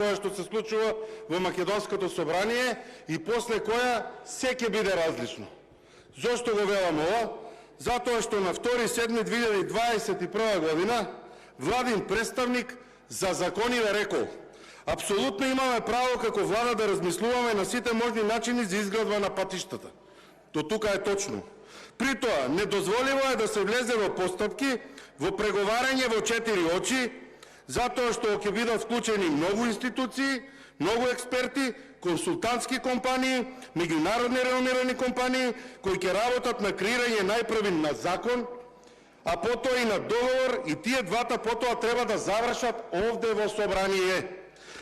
тоа што се случува во Македонското собрание и после која се ќе биде различно. Зошто го велам ова? Затоа што на 2.7.2021 година владин представник за закониве рекол: апсолутно имаме право како влада да размислуваме на сите можни начини за изградба на патиштата. До тука е точно. При тоа, недозволиво е да се влезе во постапки, во преговарање во 4 очи, затоа што ќе бидат вклучени многу институции, многу експерти, консултантски компании, меѓународни реnomирани компании, кои ќе работат на креирање најпрви на закон, а потоа и на договор, и тие двата потоа треба да завршат овде во собрание,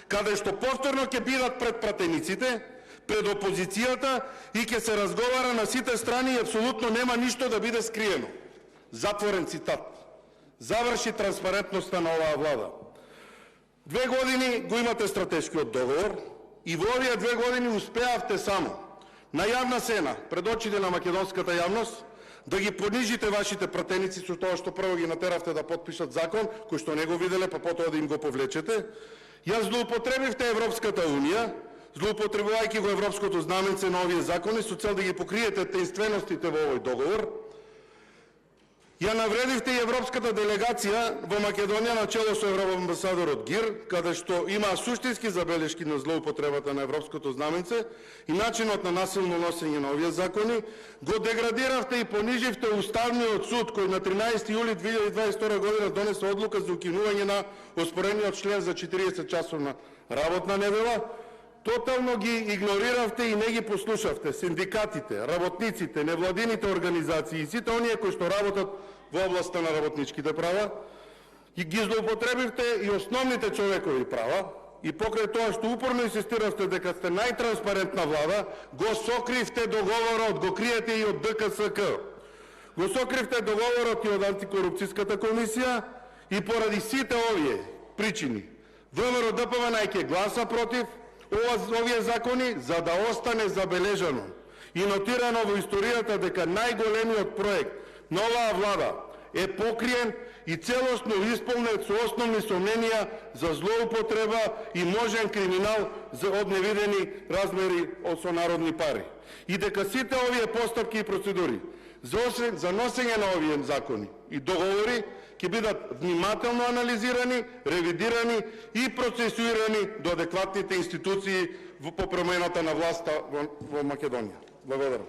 каде што повторно ќе бидат пред пратениците, пред опозицијата и ќе се разговара на сите страни и апсолутно нема ништо да биде скриено. Затворен цитат. Заврши транспарентноста на оваа влада. 2 години го имате стратешкиот договор и во овие 2 години успеавте само на јавна сцена, пред очите на македонската јавност, да ги понижите вашите пратеници со тоа што прво ги натеравте да потпишат закон, кој што не го виделе, па потоа да им го повлечете. Ја злоупотребивте Европската унија, злоупотребувајќи го европското знаменце на овие закони со цел да ги покриете таинственостите во овој договор. Ја навредивте и европската делегација во Македонија на чело со евроамбасадорот Гир, каде што има суштински забелешки на злоупотребата на европското знаменце и начинот на насилно носење на овие закони. Го деградиравте и пониживте Уставниот суд, кој на 13 јули 2022 година донесе одлука за укинување на оспорениот член за 40-часовна работна недела. Тотално ги игнориравте и не ги послушавте синдикатите, работниците, невладините организации и сите оние кои што работат во областта на работничките права, и ги злоупотребивте и основните човекови права, и покрај тоа што упорно инсистиравте дека сте најтранспарентна влада, го сокривте договорот, го криете и од ДКСК. Го сокривте договорот и од антикорупцијската комисија и поради сите овие причини ВМРО-ДПМН ќе гласа против овие закони, за да остане забележано и нотирано во историјата дека најголемиот проект на оваа влада е покриен и целосно исполнет со основни сомненија за злоупотреба и можен криминал од невидени размери со народни пари. И дека сите овие постапки и процедури за носење на овие закони и договори ќе бидат внимателно анализирани, ревидирани и процесуирани до адекватните институции по промената на власта во Македонија. Благодарам.